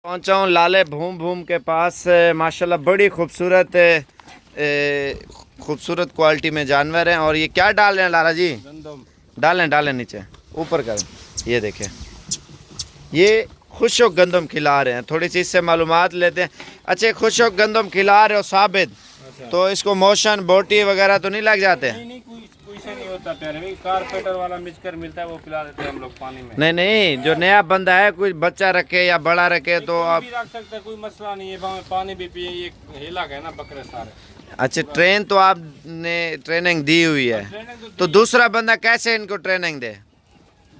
पहुंचा हूँ लाले भूम भूम के पास। माशाल्लाह बड़ी खूबसूरत क्वालिटी में जानवर हैं। और ये क्या डाल रहे हैं लाला जी? डालें डालें नीचे ऊपर करें। ये देखें, ये खुशक गंदम खिला रहे हैं। थोड़ी सी इससे मालूमात लेते हैं। अच्छा, खुशक गंदम खिला रहे हो साबित, तो इसको मोशन बोटी वगैरह तो नहीं लग जाते? नहीं, कोई से नहीं होता प्यारे। कारपेटर वाला मिक्सचर मिलता है, वो पिला देते हैं हम लोग पानी में। नहीं, जो नया बंदा है, कोई बच्चा रखे या बड़ा रखे तो आप रख सकते हैं, कोई मसला नहीं है। पानी भी पिए। ये हेला है ना बकरे सारे। अच्छा, ट्रेन तो आपने ट्रेनिंग दी हुई है, तो दूसरा बंदा कैसे इनको ट्रेनिंग दे?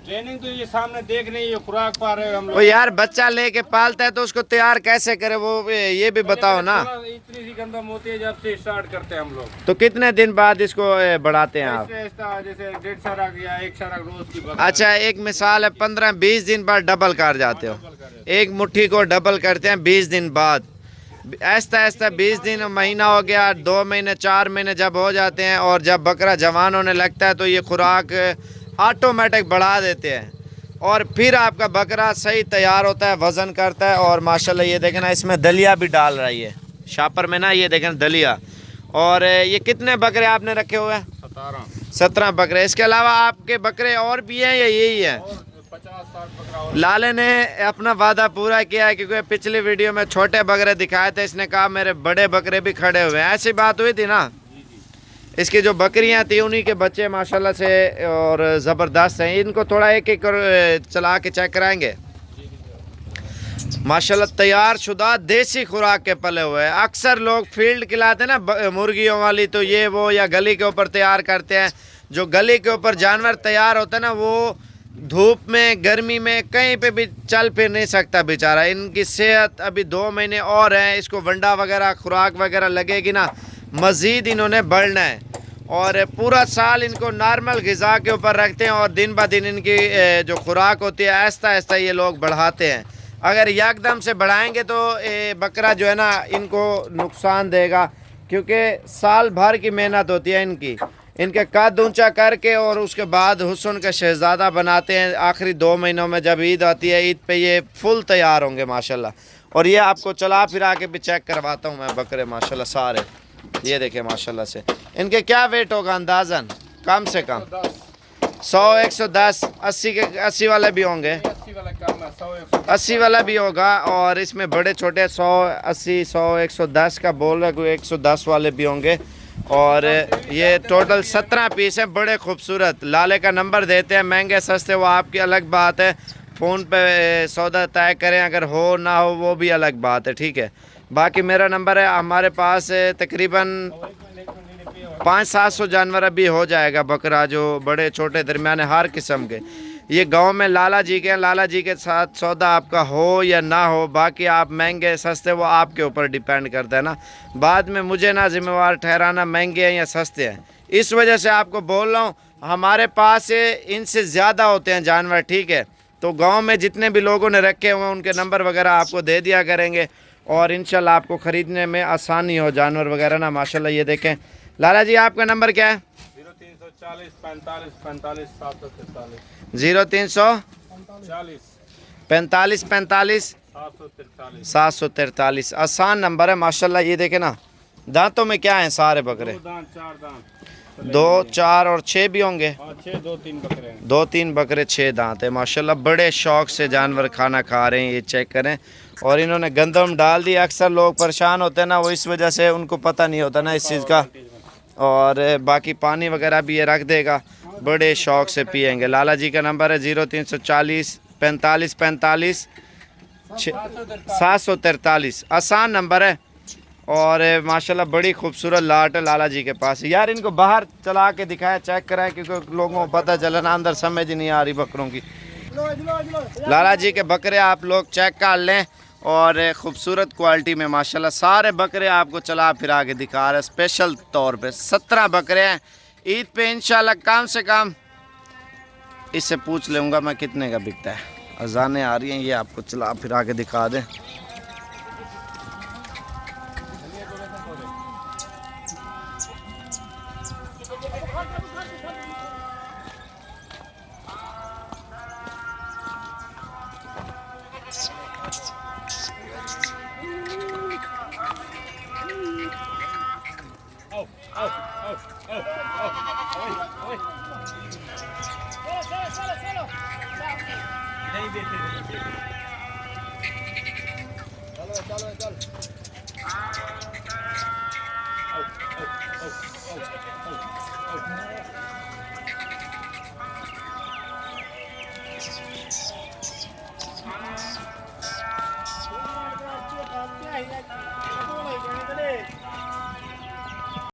ट्रेनिंग तो ये सामने देख नहीं, ये खुराक पा रहे हैं हम लोग। वो यार बच्चा लेके पालता है तो उसको तैयार कैसे करे, वो ये भी बताओ ना। इतनी सी गंदम होती है जब से स्टार्ट करते हैं हम लोग। तो कितने दिन बाद इसको बढ़ाते हैं आप? जैसे 1.5 साल या 1 साल रोज की। अच्छा, एक मिसाल है 15-20 दिन बाद डबल कर जाते हो। एक मुट्ठी को डबल करते हैं 20 दिन बाद। ऐसा ऐसा 20 दिन, महीना हो गया, 2 महीने 4 महीने जब हो जाते हैं और जब बकरा जवान होने लगता है तो ये खुराक ऑटोमेटिक बढ़ा देते हैं और फिर आपका बकरा सही तैयार होता है, वज़न करता है। और माशाल्लाह ये देखें ना, इसमें दलिया भी डाल रही है शापर में ना, ये देखें दलिया। और ये कितने बकरे आपने रखे हुए हैं? 17 बकरे। इसके अलावा आपके बकरे और भी हैं या यही है? 50-60 बकरा। लाले ने अपना वादा पूरा किया है, क्योंकि पिछली वीडियो में छोटे बकरे दिखाए थे, इसने कहा मेरे बड़े बकरे भी खड़े हुए हैं। ऐसी बात हुई थी ना? इसकी जो बकरियां थी उन्हीं के बच्चे माशाल्लाह से और ज़बरदस्त हैं। इनको थोड़ा एक एक चला के चेक कराएंगे। माशाल्लाह तैयार शुदा देसी खुराक के पले हुए हैं। अक्सर लोग फील्ड खिलाते हैं ना मुर्गियों वाली, तो ये वो या गली के ऊपर तैयार करते हैं। जो गली के ऊपर जानवर तैयार होता है ना, वो धूप में गर्मी में कहीं पे भी चल फिर नहीं सकता बेचारा। इनकी सेहत अभी 2 महीने और है, इसको वंडा वगैरह खुराक वगैरह लगेगी ना, मज़ीद इन्होंने बढ़ना है। और पूरा साल इनको नॉर्मल ग़िज़ा के ऊपर रखते हैं और दिन ब दिन इनकी जो खुराक होती है आहिस्ता आहिस्ता ये लोग बढ़ाते हैं। अगर एकदम से बढ़ाएंगे तो बकरा जो है ना इनको नुकसान देगा, क्योंकि साल भर की मेहनत होती है इनकी। इनके कद ऊंचा करके और उसके बाद हुस्न का शहज़ादा बनाते हैं। आखिरी 2 महीनों में जब ईद आती है, ईद पे ये फुल तैयार होंगे माशाल्लाह। और ये आपको चला फिरा के भी चेक करवाता हूँ मैं बकरे माशाल्लाह सारे। ये देखें माशाल्लाह से इनके क्या वेट होगा अंदाज़न? कम से कम 100-110, 80 वाले भी होंगे, 80 वाला भी होगा। और इसमें बड़े छोटे 100-80, 100-110 का बोल रहा है, कोई 110 वाले भी होंगे। और ये टोटल 17 पीस हैं, बड़े खूबसूरत। लाले का नंबर देते हैं, महंगे सस्ते वो आपकी अलग बात है। फ़ोन पे सौदा तय करें, अगर हो ना हो वो भी अलग बात है, ठीक है। बाकी मेरा नंबर है। हमारे पास तकरीबन 500-700 जानवर अभी हो जाएगा बकरा, जो बड़े छोटे दरमियाने हर किस्म के। ये गांव में लाला जी के हैं, लाला जी के साथ सौदा आपका हो या ना हो, बाकी आप महंगे सस्ते वो आपके ऊपर डिपेंड करता है ना। बाद में मुझे ना जिम्मेवार ठहराना महंगे हैं या सस्ते हैं। इस वजह से आपको बोल रहा हूँ, हमारे पास इनसे ज़्यादा होते हैं जानवर, ठीक है। तो गाँव में जितने भी लोगों ने रखे हुए हैं उनके नंबर वगैरह आपको दे दिया करेंगे और इंशाल्लाह आपको ख़रीदने में आसानी हो जानवर वगैरह ना। माशाल्लाह ये देखें। लाला जी आपका नंबर क्या है? 0340 45 45 743 0340 45 45 743। आसान नंबर है माशाल्लाह। ये देखें ना, दांतों में क्या है सारे बकरे? 2, 4 और 6 भी होंगे। 2-3 बकरे 6 दांत है माशाल्लाह। बड़े शौक से जानवर खाना खा रहे हैं, ये चेक करें। और इन्होंने गंदम डाल दी। अक्सर लोग परेशान होते हैं ना, वो इस वजह से उनको पता नहीं होता ना इस चीज़ का। और बाकी पानी वगैरह भी ये रख देगा, बड़े शौक से पिएंगे। लाला जी का नंबर है 0340 45 45 743। आसान नंबर है। और माशाल्लाह बड़ी खूबसूरत लाट है लाला जी के पास। यार इनको बाहर चला के दिखाया, चेक कराएं, क्योंकि लोगों को पता चले ना, अंदर समझ ही नहीं आ रही बकरों की। लाला जी के बकरे आप लोग चेक कर लें और ख़ूबसूरत क्वालिटी में माशाल्लाह सारे बकरे आपको चला फिरा के दिखा रहे हैं स्पेशल तौर पे। 17 बकरे हैं। ईद पे इंशाल्लाह कम से कम इससे पूछ लूँगा मैं कितने का बिकता है। अजानें आ रही हैं, ये आपको चला फिरा के दिखा दें। नहीं देते